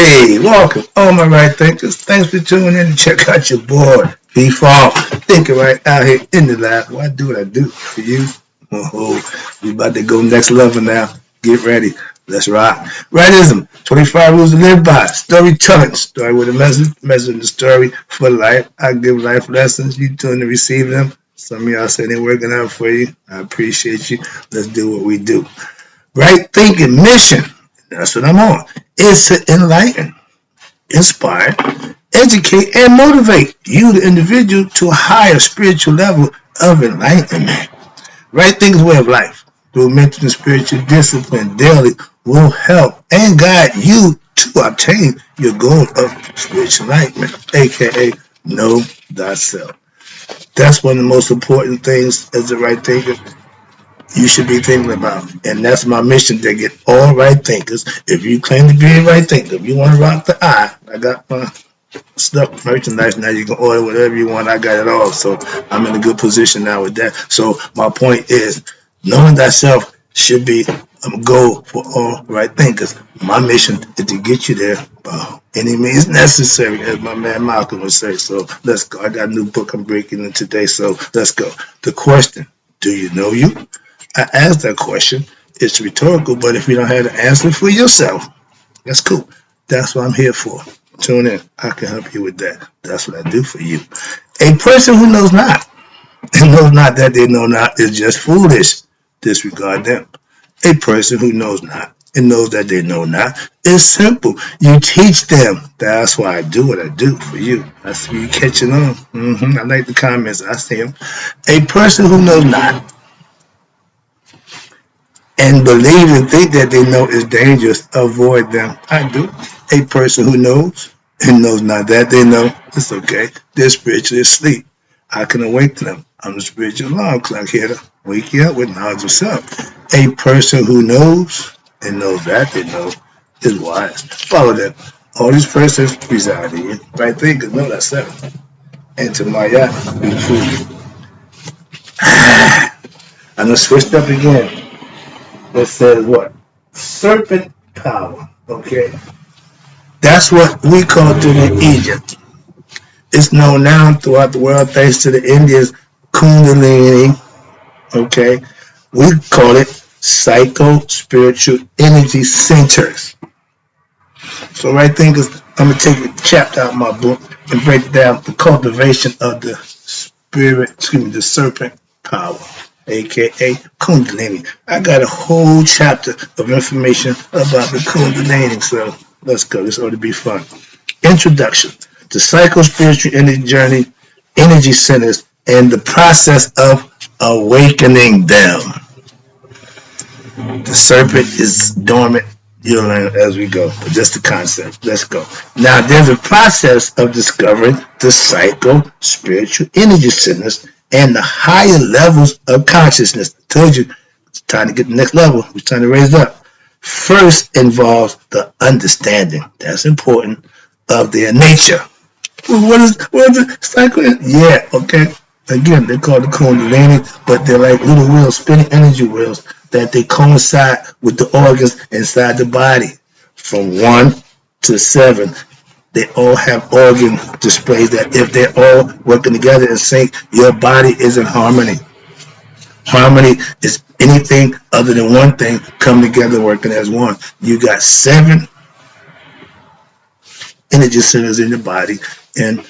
Hey, welcome, all my right thinkers. Thanks for tuning in to check out your boy, B-Farm. Thinking right out here in the lab. Well, I do what I do for you. Oh, we about to go next level now. Get ready. Let's rock. Rightism, 25 rules to live by. Storytelling. Story with a message in the story for life. I give life lessons. You tune to receive them. Some of y'all say they're working out for you. I appreciate you. Let's do what we do. Right thinking mission. That's what I'm on. Is to enlighten, inspire, educate, and motivate you, the individual, to a higher spiritual level of enlightenment. Right thinking way of life through mental and spiritual discipline daily will help and guide you to obtain your goal of spiritual enlightenment, aka know thyself. That's one of the most important things as a right thinker you should be thinking about. And that's my mission to get all right thinkers. If you claim to be a right thinker, if you want to rock the I got my stuff merchandise now. You can order whatever you want. I got it all. So I'm in a good position now with that. So my point is, knowing thyself should be a goal for all right thinkers. My mission is to get you there by any means necessary, as my man Malcolm would say. So let's go. I got a new book I'm breaking in today. So let's go. The question, do you know you? I asked that question. It's rhetorical, but if you don't have the answer for yourself, that's cool. That's what I'm here for. Tune in. I can help you with that. That's what I do for you. A person who knows not, and knows not that they know not, is just foolish. Disregard them. A person who knows not and knows that they know not is simple. You teach them. That's why I do what I do for you. I see you catching on. I like the comments. I see them. A person who knows not and believe and think that they know is dangerous, avoid them. I do. A person who knows and knows not that they know, it's okay. They're spiritually asleep. I can awaken them. I'm the spiritual alarm clock here to wake you up with knowledge of self. A person who knows and knows that they know is wise. Follow them. All these persons reside in you. Right thinkers know that self. And to my be true. I'm gonna switch up again. That says what? Serpent power. Okay? That's what we call it in Egypt. It's known now throughout the world thanks to the Indians, Kundalini. Okay? We call it psycho-spiritual energy centers. So right thinkers, I'm going to take a chapter out of my book and break down the cultivation of the the serpent power, aka Kundalini. I got a whole chapter of information about the Kundalini, so let's go. This ought to be fun. Introduction to psycho-spiritual energy journey, energy centers, and the process of awakening them. The serpent is dormant. You'll learn as we go, but just the concept. Let's go. Now, there's a process of discovering the psycho-spiritual energy centers and the higher levels of consciousness. I told you, it's time to get the next level. We're trying to raise it up. First involves the understanding, that's important, of their nature. Well, what is the psycho? Yeah, okay. Again, they're called the Kundalini, but they're like little wheels, spinning energy wheels, that they coincide with the organs inside the body. From 1 to 7, they all have organ displays that if they're all working together in sync, your body is in harmony. Harmony is anything other than one thing come together working as one. You got 7 energy centers in your body, and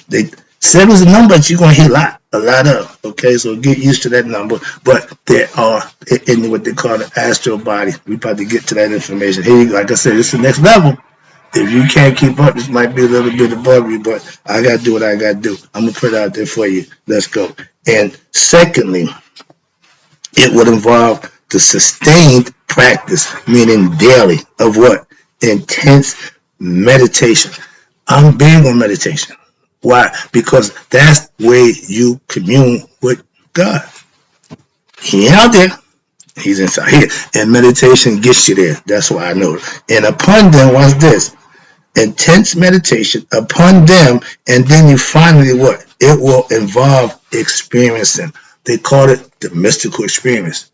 7 is a number that you're going to hear a lot of, okay? So get used to that number, but there are in what they call the astral body. We about to get to that information. Here you go. Like I said, this is the next level. If you can't keep up, this might be a little bit above you, but I got to do what I got to do. I'm going to put it out there for you. Let's go. And secondly, it would involve the sustained practice, meaning daily, of what? Intense meditation. I'm big on meditation. Why? Because that's where you commune with God. He ain't out there. He's inside here. And meditation gets you there. That's why I know it. And upon them, what's this? Intense meditation upon them, and then you finally what? It will involve experiencing. They call it the mystical experience.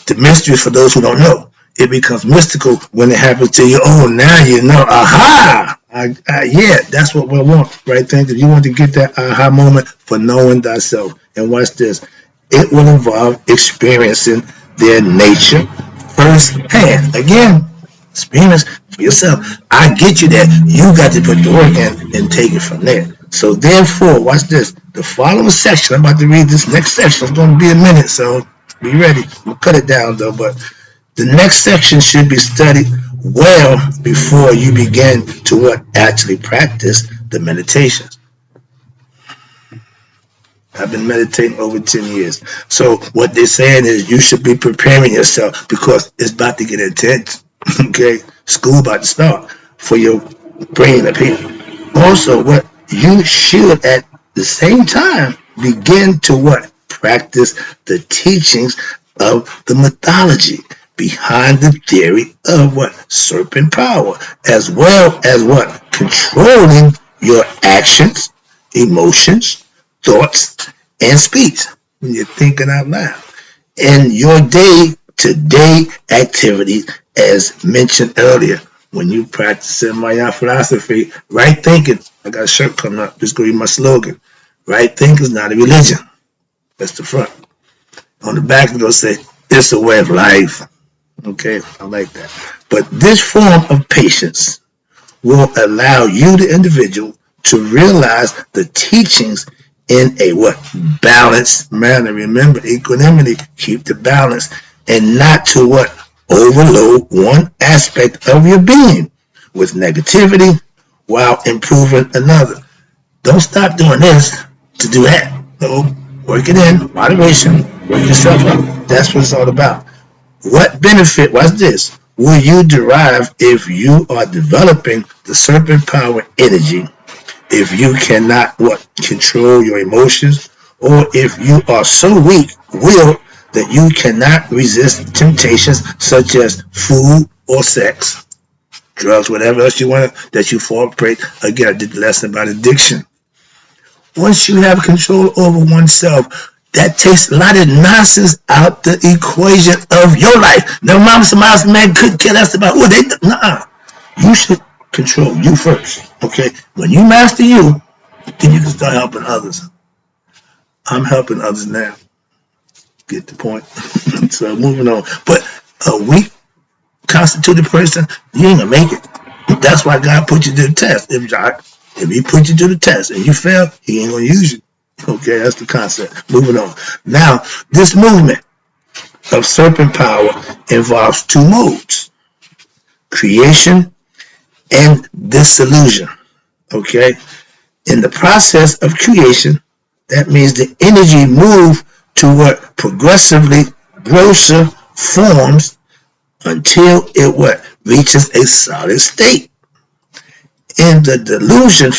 The mystery, for those who don't know, it becomes mystical when it happens to you. Oh, now you know. Aha! Yeah, that's what we want, right? Think that you want to get that aha moment for knowing thyself. And watch this. It will involve experiencing their nature firsthand. Again, experience for yourself. I get you that. You got to put the work in and take it from there. So therefore, watch this. The following section, I'm about to read this next section. It's going to be a minute, so be ready. We'll cut it down though, but the next section should be studied well before you begin to what actually practice the meditations. I've been meditating over 10 years. So what they're saying is you should be preparing yourself because it's about to get intense. Okay? School about to start for your brain up here. Also, what you should at the same time begin to what? Practice the teachings of the mythology behind the theory of what? Serpent power, as well as what? Controlling your actions, emotions, thoughts, and speech when you're thinking out loud. In your day-to-day activities, as mentioned earlier, when you practice in my philosophy, right thinking, I got a shirt coming up, just go read my slogan. Right thinking is not a religion. That's the front. On the back, it's going to say, it's a way of life. Okay, I like that. But this form of patience will allow you, the individual, to realize the teachings in a what? Balanced manner. Remember, equanimity, keep the balance, and not to what? Overload one aspect of your being with negativity while improving another. Don't stop doing this to do that. No, work it in, moderation, work yourself up. That's what it's all about. What benefit, watch this, will you derive if you are developing the serpent power energy, if you cannot what control your emotions, or if you are so weak-willed that you cannot resist temptations such as food or sex, drugs, whatever else you want that you fall prey. Again, I did the lesson about addiction. Once you have control over oneself, that takes a lot of nonsense out the equation of your life. Now, mama, some else man could care less about what they do. Nuh-uh. You should control you first. Okay? When you master you, then you can start helping others. I'm helping others now. Get the point? So moving on. But a weak constituted person, you ain't gonna make it. That's why God put you to the test. If he put you to the test and you fail, he ain't gonna use you. Okay, that's the concept. Moving on. Now, this movement of serpent power involves two modes: creation and dissolution. Okay? In the process of creation, that means the energy moves toward progressively grosser forms until it what reaches a solid state. In the delusion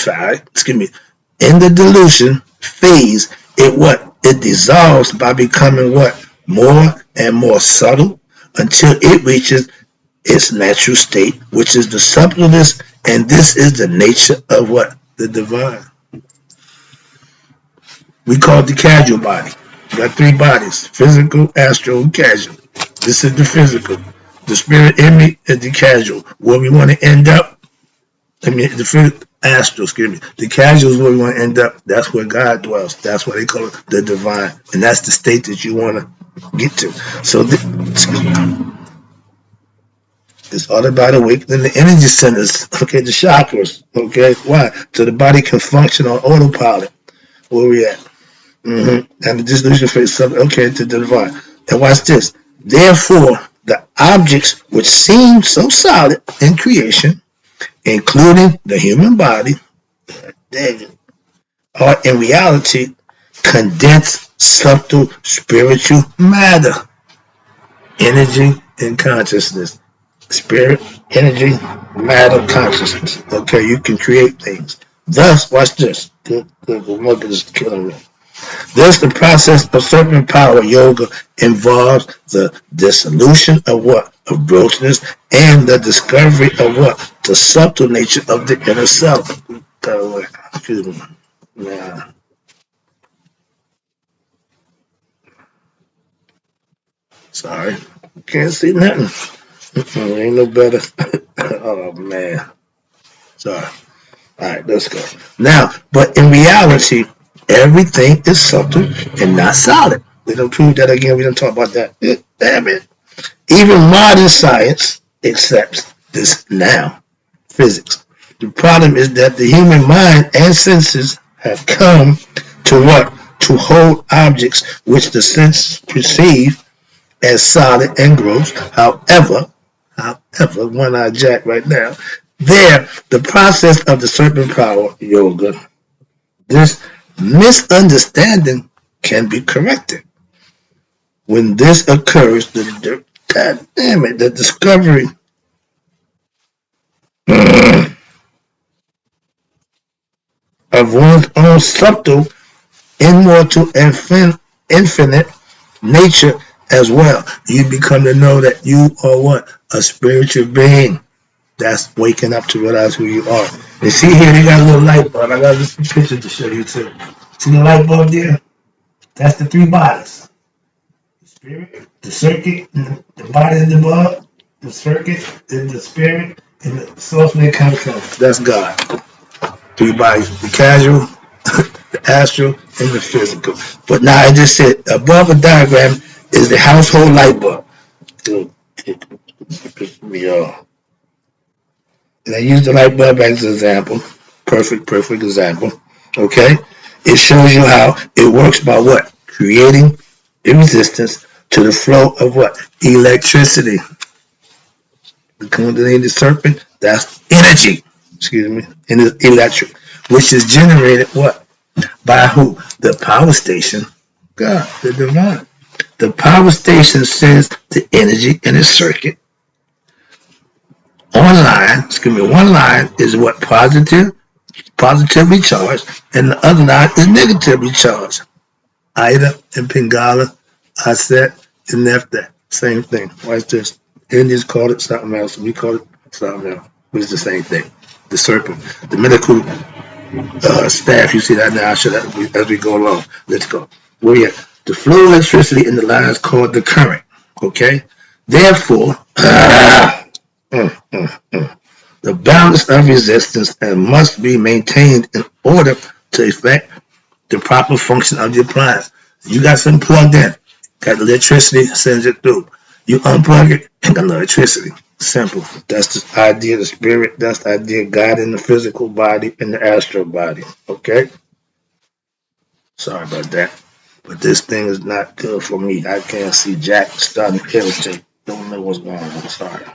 phase, it dissolves by becoming what? More and more subtle until it reaches its natural state, which is the subtlest, and this is the nature of what? The divine. We call it the casual body. We got three bodies: physical, astral, and casual. This is the physical. The spirit in me is the casual. Where we want to end up, the astral, excuse me. The casual is where we want to end up. That's where God dwells. That's why they call it the divine. And that's the state that you want to get to. So, it's all about awakening the energy centers, okay, the chakras, okay? Why? So the body can function on autopilot. Where we at? And the dissolution phase, okay, to the divine. And watch this. Therefore, the objects which seem so solid in creation, including the human body, are in reality condensed subtle spiritual matter, energy, and consciousness. Spirit, energy, matter, consciousness. Okay, you can create things. Thus, watch this. The mother is killing me. Thus, the process of serpent power yoga involves the dissolution of what? Of grossness and the discovery of what? The subtle nature of the inner self. Excuse me. Yeah. Sorry. Can't see nothing. Ain't no better. Oh, man. Sorry. All right, let's go. Now, but in reality, everything is subtle and not solid. We don't prove that again. We don't talk about that. Damn it. Even modern science accepts this now. Physics. The problem is that the human mind and senses have come to what? To hold objects which the senses perceive as solid and gross. However, one-eyed Jack right now, there, the process of the serpent power, yoga, this misunderstanding can be corrected. When this occurs, God damn it, the discovery of one's own subtle, immortal, and infinite nature as well. You become to know that you are what? A spiritual being. That's waking up to realize who you are. And see here, they got a little light bulb. I got this picture to show you too. See the light bulb there? That's the three bodies. The spirit, the circuit, the body of the bulb, the circuit, then the spirit, and the source may come from. That's God. Three bodies. The casual, the astral, and the physical. But now I just said above the diagram is the household light bulb. And I use the light bulb as an example. Perfect example. Okay? It shows you how it works by what? Creating a resistance to the flow of what? Electricity. The Kundalini serpent, that's energy. Excuse me. And it's electric. Which is generated what? By who? The power station. God, the divine. The power station sends the energy in a circuit. One line is what? Positively charged, and the other line is negatively charged. Ida and Pingala, Aset and Nefta, same thing. Watch this. Indians call it something else, we call it something else, but it's the same thing. The serpent, the medical staff, you see that now, as we go along. Let's go. Where you at? The flow of electricity in the line is called the current, okay? Therefore, the balance of resistance and must be maintained in order to effect the proper function of the appliance. You got something plugged in, got electricity, sends it through. You unplug it, ain't got no electricity. Simple. That's the idea of the spirit. That's the idea of God in the physical body and the astral body. Okay? Sorry about that. But this thing is not good for me. I can't see Jack starting to irritate. Don't know what's going on. Sorry.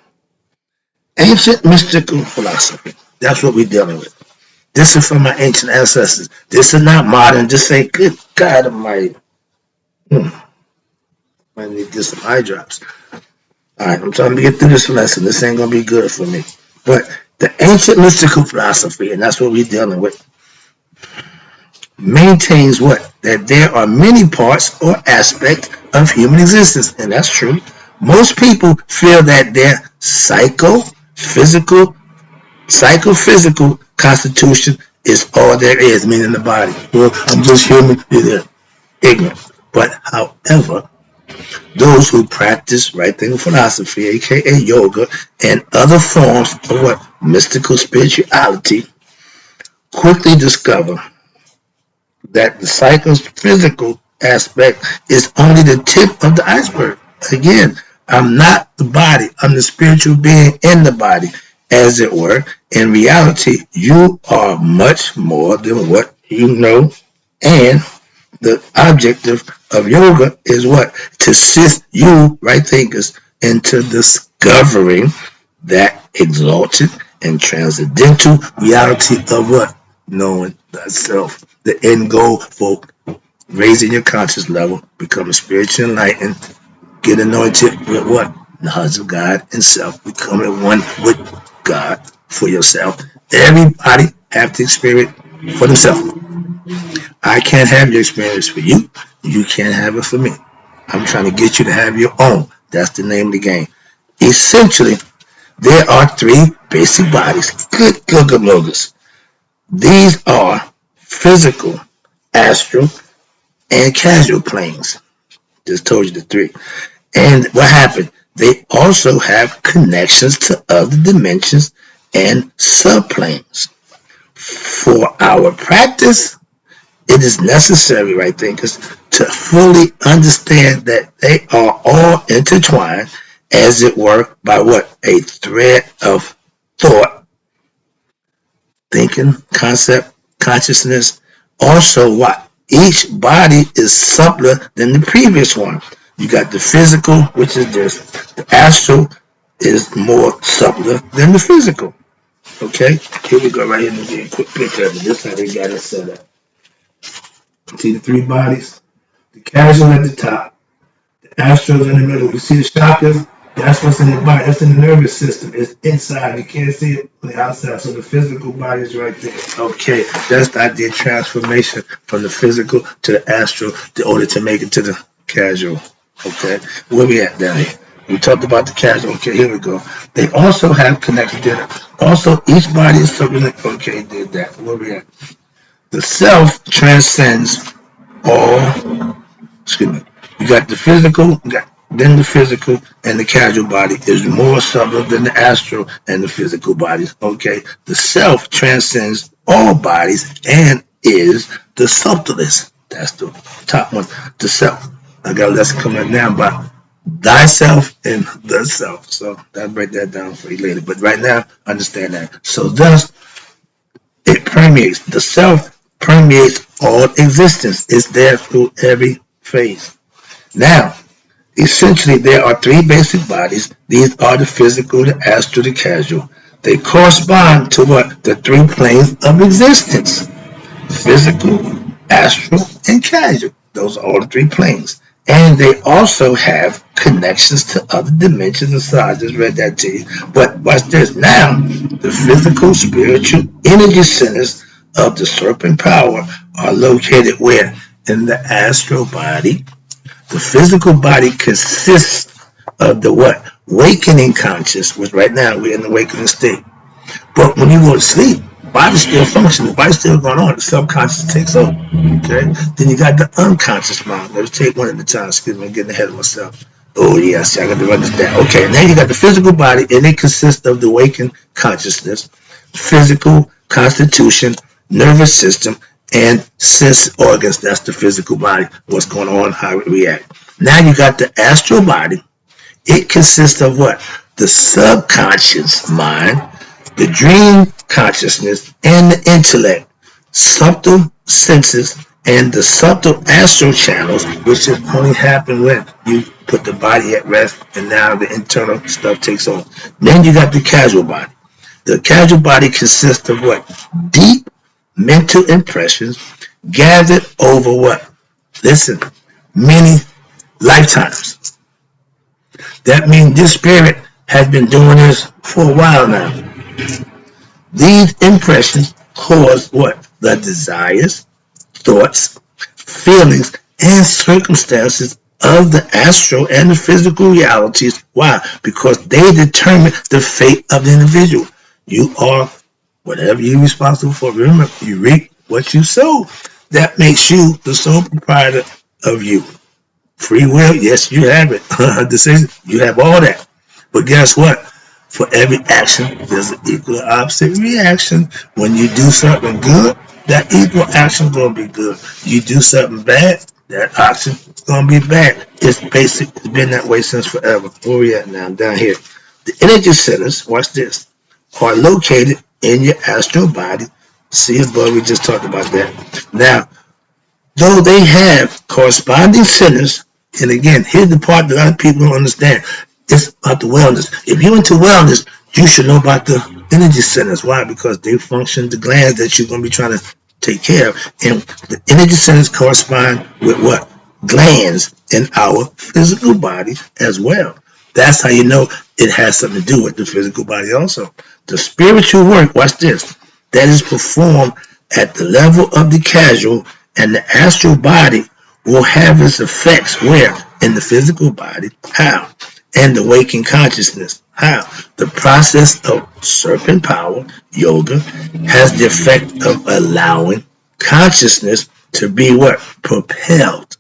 Ancient mystical philosophy. That's what we're dealing with. This is from my ancient ancestors. This is not modern. This ain't good. God Almighty. I need to get some eye drops. All right, I'm trying to get through this lesson. This ain't gonna be good for me. But the ancient mystical philosophy, and that's what we're dealing with, maintains what? That there are many parts or aspects of human existence, and that's true. Most people feel that their psychophysical constitution is all there is, meaning the body. Well, I'm just human, ignorant. But however, those who practice right thinking philosophy, aka yoga, and other forms of what? Mystical spirituality, quickly discover that the psychophysical aspect is only the tip of the iceberg. Again, I'm not the body. I'm the spiritual being in the body, as it were. In reality, you are much more than what you know. And the objective of yoga is what? To assist you, right thinkers, into discovering that exalted and transcendental reality of what? Knowing thyself. The end goal for raising your conscious level, becoming spiritually enlightened, get anointed with what? Knowledge of God and self, becoming one with God for yourself. Everybody have to experience for themselves. I can't have your experience for you. You can't have it for me. I'm trying to get you to have your own. That's the name of the game. Essentially, there are three basic bodies. Good logos. These are physical, astral, and casual planes. Just told you the three. And what happened? They also have connections to other dimensions and subplanes. For our practice, it is necessary, right, thinkers, to fully understand that they are all intertwined, as it were, by what? A thread of thought, thinking, concept, consciousness. Also, what? Each body is subtler than the previous one. You got the physical, which is this. The astral is more subtler than the physical. Okay? Here we go right here. Let me get a quick picture of it. This is how they got it set up. See the three bodies? The casual at the top, the astral in the middle. You see the chakras? That's what's in the body. That's in the nervous system. It's inside. You can't see it on the outside. So the physical body is right there. Okay, that's the idea of transformation from the physical to the astral in order to make it to the casual. Okay, where we at down here? We talked about the casual. Okay, here we go. They also have connected to it. Also, each body is something that, okay, did that. Where we at? The self transcends all, excuse me, you got the physical, then the physical, and the casual body is more subtle than the astral and the physical bodies. Okay, the self transcends all bodies and is the subtlest. That's the top one. The self. I got a lesson coming up now about thyself and the self. So I'll break that down for you later. But right now, understand that. So thus, it permeates. The self permeates all existence. It's there through every phase. Now, essentially, there are three basic bodies. These are the physical, the astral, the casual. They correspond to what? The three planes of existence. Physical, astral, and casual. Those are all the three planes. And they also have connections to other dimensions inside. I just read that to you. But watch this. Now, the physical, spiritual, energy centers of the serpent power are located where? In the astral body. The physical body consists of the what? Wakening conscious, which right now we're in the awakening state. But when you go to sleep, the body's still functioning, the body's still going on, the subconscious takes over. Okay? Then you got the unconscious mind. Let's take one at a time. Excuse me, I'm getting ahead of myself. Oh yes, I got to run this down. Okay, now you got the physical body, and it consists of the awakened consciousness, physical constitution, nervous system, and sense organs. That's the physical body. What's going on, how it reacts. Now you got the astral body. It consists of what? The subconscious mind, the dream consciousness, and the intellect, subtle senses, and the subtle astral channels, which just only happen when you put the body at rest and now the internal stuff takes on. Then you got the casual body. The casual body consists of what? Deep mental impressions gathered over what? Listen, many lifetimes. That means this spirit has been doing this for a while now. These impressions cause what? The desires, thoughts, feelings, and circumstances of the astral and the physical realities. Why? Because they determine the fate of the individual. You are whatever you're responsible for. Remember, you reap what you sow. That makes you the sole proprietor of you. Free will, yes, you have it. Decision, you have all that. But guess what? For every action, there's an equal opposite reaction. When you do something good, that equal action is going to be good. You do something bad, that action is going to be bad. It's basic. It's been that way since forever. Where we at now? Down here. The energy centers, watch this, are located in your astral body. See above, we just talked about that. Now, though they have corresponding centers, and again, here's the part that a lot of people don't understand. It's about the wellness. If you're into wellness, you should know about the energy centers. Why? Because they function the glands that you're going to be trying to take care of. And the energy centers correspond with what? Glands in our physical body as well. That's how you know it has something to do with the physical body also. The spiritual work, watch this, that is performed at the level of the casual and the astral body will have its effects where? In the physical body. How? And the waking consciousness. How? The process of serpent power, yoga, has the effect of allowing consciousness to be what? Propelled,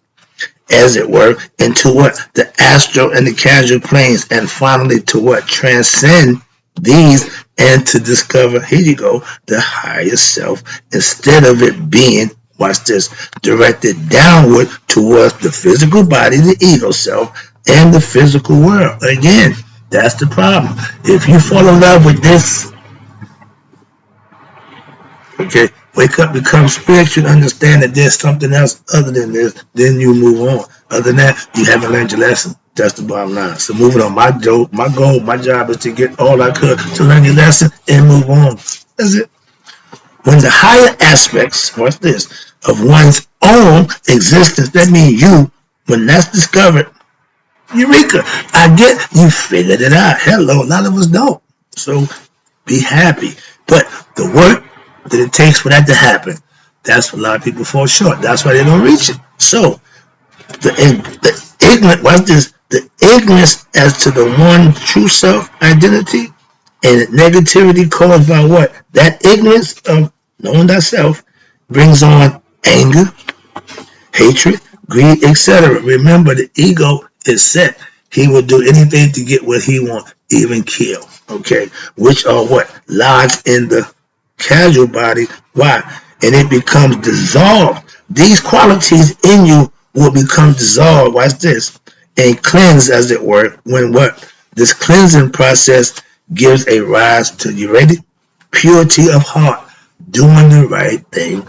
as it were, into what? The astral and the casual planes, and finally to what? Transcend these and to discover, here you go, the higher self instead of it being, watch this, directed downward towards the physical body, the ego self, and the physical world. Again, that's the problem. If you fall in love with this, okay, wake up, become spiritual, understand that there's something else other than this, then you move on. Other than that, you haven't learned your lesson. That's the bottom line. So moving on. My goal, my job is to get all I could to learn your lesson and move on. That's it. When the higher aspects, what's this, of one's own existence, that means you, when that's discovered, Eureka! I get you figured it out. Hello, a lot of us don't. So be happy. But the work that it takes for that to happen, that's what a lot of people fall short. That's why they don't reach it. So the ignorant, what's this? The ignorance as to the one true self identity and negativity caused by what? That ignorance of knowing thyself brings on anger, hatred, greed, etc. Remember, the ego is set. He will do anything to get what he wants, even kill. Okay, which are what? Lodged in the casual body. Why? And it becomes dissolved. These qualities in you will become dissolved. Watch this. And cleanse, as it were, when what? This cleansing process gives a rise to, you ready? Purity of heart, doing the right thing,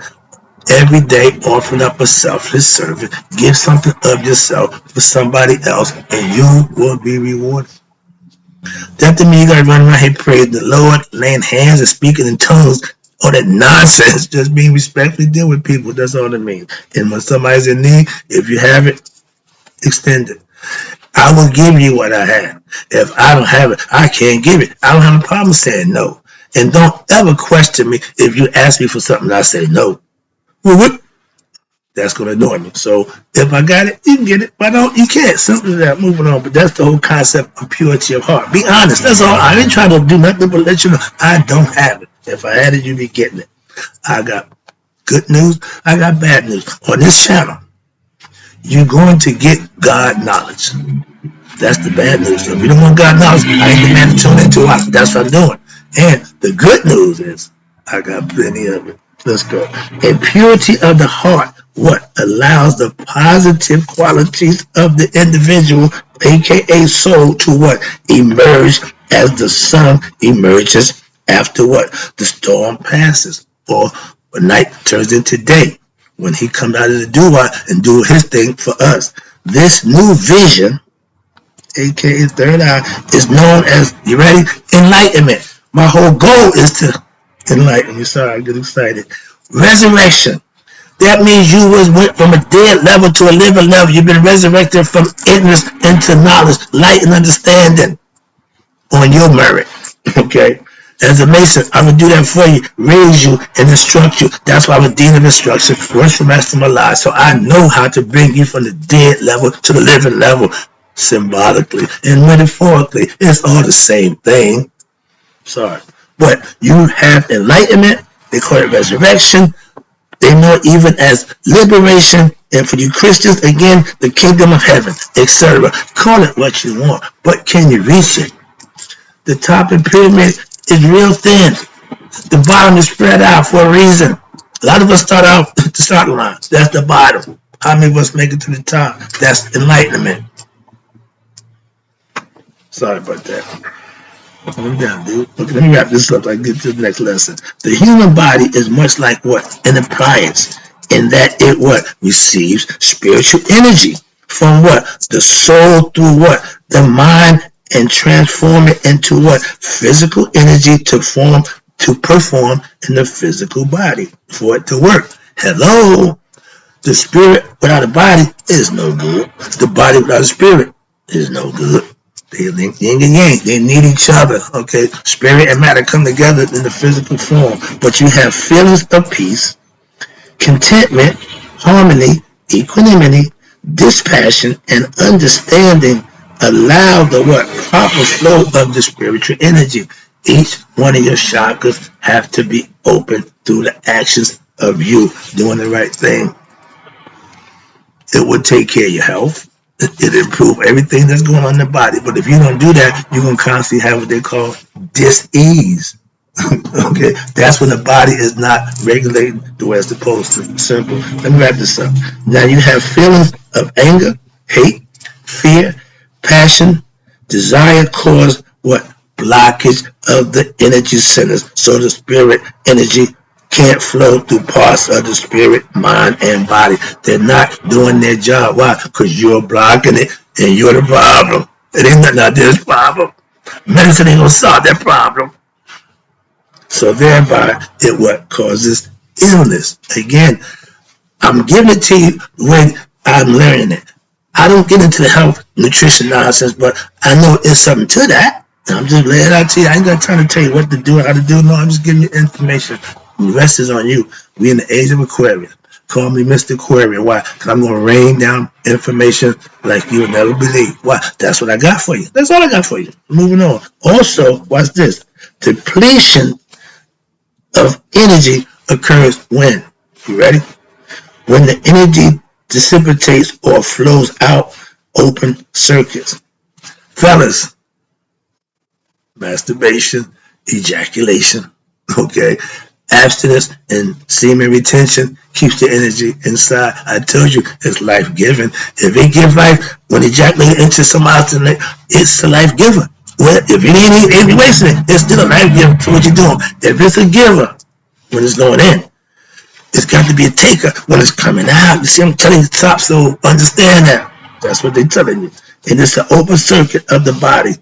every day offering up a selfless service. Give something of yourself for somebody else, and you will be rewarded. That to me, you gotta run around here praising the Lord, laying hands and speaking in tongues. All that nonsense, just being respectfully deal with people. That's all it means. And when somebody's in need, if you have it, extend it. I will give you what I have. If I don't have it, I can't give it. I don't have a problem saying no. And don't ever question me if you ask me for something and I say no. Well, what? That's going to annoy me. So if I got it, you can get it. If I don't, you can't. Simple as that. Moving on. But that's the whole concept of purity of heart. Be honest. That's all. I ain't trying to do nothing but let you know I don't have it. If I had it, you'd be getting it. I got good news. I got bad news. On this channel, you're going to get God knowledge. That's the bad news. So if you don't want God knowledge, I ain't the man to tune into it. That's what I'm doing. And the good news is I got plenty of it. Let's go. And purity of the heart, what allows the positive qualities of the individual, aka soul, to what? Emerge as the sun emerges after what? The storm passes, or night turns into day, when he comes out of the doo-wah and do his thing for us. This new vision, aka third eye, is known as, you ready? Enlightenment. My whole goal is to enlighten you. Sorry, I get excited. Resurrection. That means you went from a dead level to a living level. You've been resurrected from ignorance into knowledge, light, and understanding on your merit. Okay? As a Mason, I would do that for you, raise you, and instruct you. That's why I'm a dean of instruction, words from master my lives. So I know how to bring you from the dead level to the living level, symbolically and metaphorically. It's all the same thing. Sorry. But you have enlightenment. They call it resurrection. They know it even as liberation. And for you Christians, again, the kingdom of heaven, etc. Call it what you want. But can you reach it? The top of the pyramid is real thin. The bottom is spread out for a reason. A lot of us start out at the starting line. That's the bottom. How many of us make it to the top? That's enlightenment. Sorry about that. Calm down, dude. Okay, let me wrap this up so I can get to the next lesson. The human body is much like what? An appliance. In that it what? Receives spiritual energy. From what? The soul through what? The mind, and transform it into what? Physical energy to perform in the physical body. For it to work. Hello? The spirit without a body is no good. The body without a spirit is no good. They link yin and yang. They need each other. Okay, spirit and matter come together in the physical form. But you have feelings of peace, contentment, harmony, equanimity, dispassion, and understanding. Allow the what? Proper flow of the spiritual energy. Each one of your chakras have to be open through the actions of you doing the right thing. It will take care of your health. It improve everything that's going on in the body. But if you don't do that, you're going to constantly have what they call dis-ease. Okay, that's when the body is not regulating the way it's supposed to. Simple. Let me wrap this up. Now you have feelings of anger, hate, fear, passion, desire cause what? Blockage of the energy centers. So the spirit energy can't flow through parts of the spirit, mind, and body. They're not doing their job. Why? Because you're blocking it and you're the problem. It ain't nothing out there's problem. Medicine ain't gonna solve that problem. So thereby, it what causes illness. Again, I'm giving it to you when I'm learning it. I don't get into the health nutrition nonsense, but I know it's something to that. I'm just laying it out to you. I ain't got time to tell you what to do, how to do. No, I'm just giving you information. The rest is on you. We in the age of Aquarius. Call me Mr. Aquarius. Why? Because I'm going to rain down information like you'll never believe. Why? That's what I got for you. That's all I got for you. Moving on. Also, watch this. Depletion of energy occurs when? You ready? When the energy dissipates or flows out open circuits. Fellas, masturbation, ejaculation, okay? Abstinence and semen retention keeps the energy inside. I told you it's life giving. If it gives life, when ejaculate into somebody's, it's a life giver. Well, if it ain't wasting it, it's still a life giver for what you're doing. If it's a giver when it's going in, it's got to be a taker when it's coming out. You see, I'm telling you top, so understand that. That's what they're telling you. And it's the open circuit of the body.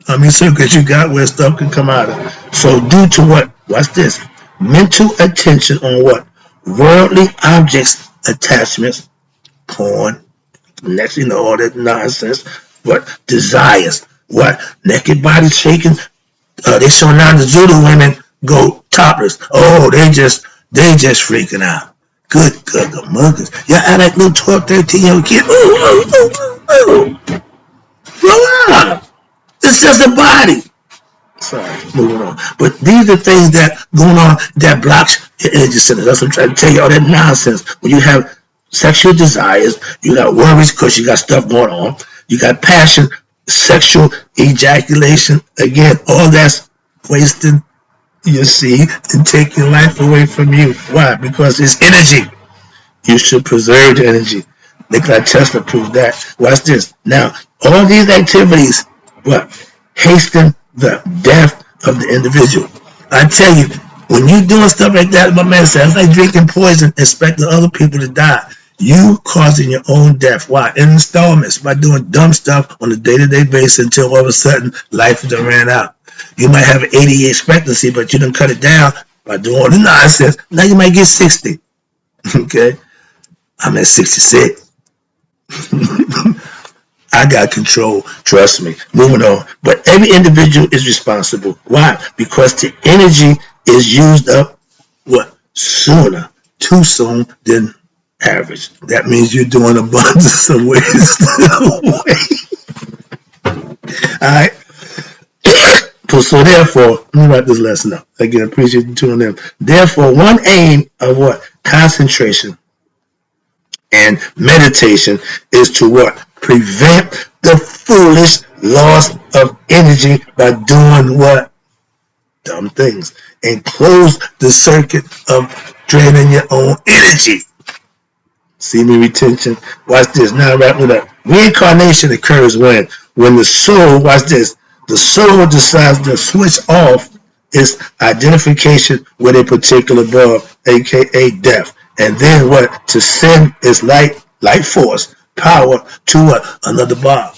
How many circuits you got where stuff can come out of? So due to what? Watch this. Mental attention on what? Worldly objects, attachments, porn, next you know, all that nonsense. What? Desires. What? Naked body shaking. They show now the Zulu women go topless. Oh, they just freaking out. Good muggers. Y'all act like little 12, 13-year-old kid. Ooh. Grow up. It's just a body. Sorry, moving on. But these are things that going on that blocks your energy center. That's what I'm trying to tell you, all that nonsense. When you have sexual desires, you got worries because you got stuff going on. You got passion, sexual ejaculation. Again, all that's wasting your seed and taking life away from you. Why? Because it's energy. You should preserve the energy. Nikola Tesla proved that. Watch this. Now, all these activities, what? Hasten the death of the individual. I tell you, when you doing stuff like that, my man said, it's like drinking poison, expecting other people to die. You causing your own death. Why? In installments, by doing dumb stuff on a day-to-day basis until all of a sudden life has ran out. You might have an 80-year expectancy, but you done cut it down by doing all the nonsense. Now you might get 60. Okay? I'm at 66. I got control, trust me. Moving on. But every individual is responsible. Why? Because the energy is used up, what? Sooner, too soon than average. That means you're doing abundance of waste. Alright? So therefore, let me wrap this lesson up. Again, appreciate you tuning in. Therefore, one aim of what? Concentration and meditation is to what? Prevent the foolish loss of energy by doing what? Dumb things. And close the circuit of draining your own energy. See me retention? Watch this. Now wrap it up. Reincarnation occurs when the soul, watch this, the soul decides to switch off its identification with a particular above, aka death. And then what? To send its light force, power to what? Another bar,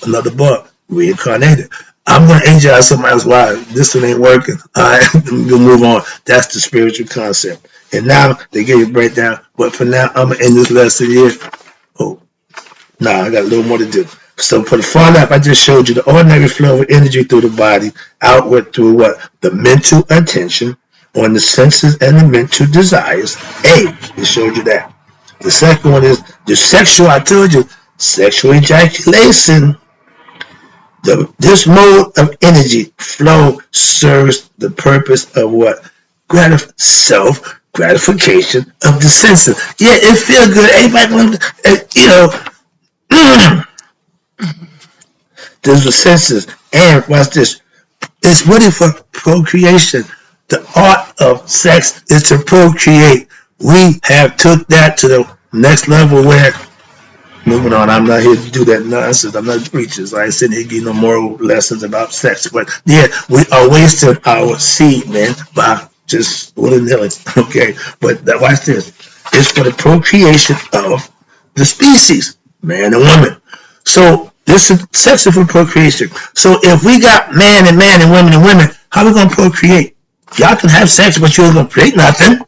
reincarnated. I'm going to enjoy somebody else. Why? This one ain't working. All right, we'll move on. That's the spiritual concept. And now they gave you a breakdown. But for now, I'm going to end this lesson here. Oh, I got a little more to do. So for the far left, I just showed you the ordinary flow of energy through the body, outward through what? The mental attention on the senses and the mental desires. It showed you that. The second one is the sexual, I told you, sexual ejaculation. This mode of energy flow serves the purpose of what? Self-gratification of the senses. Yeah, it feels good. Everybody, there's the senses. And watch this. It's ready for procreation. The art of sex is to procreate. We have took that to the next level where, moving on, I'm not here to do that nonsense. I'm not preaching. So I ain't sitting here giving no moral lessons about sex. But yeah, we are wasting our seed, man, by just willy-nilly. Okay, but watch this. It's for the procreation of the species, man and woman. So this is sex is for procreation. So if we got man and women and women, how we gonna procreate? Y'all can have sex, but you ain't gonna create nothing.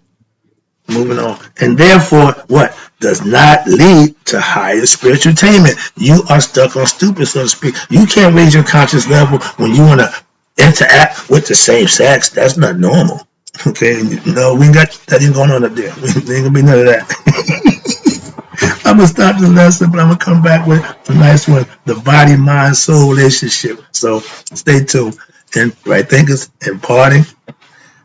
Moving on. And therefore, what? Does not lead to higher spiritual attainment. You are stuck on stupid, so to speak. You can't raise your conscious level when you want to interact with the same sex. That's not normal. Okay? No, we ain't got that ain't going on up there. There ain't gonna be none of that. I'm gonna stop the lesson, but I'm gonna come back with a nice one. The body, mind, soul relationship. So stay tuned. And right thinkers and parting.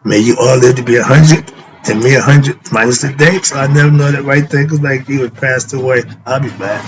May you all live to be 100, and me 100 minus the date. So I never know that right thinkers like you had passed away. I'll be back.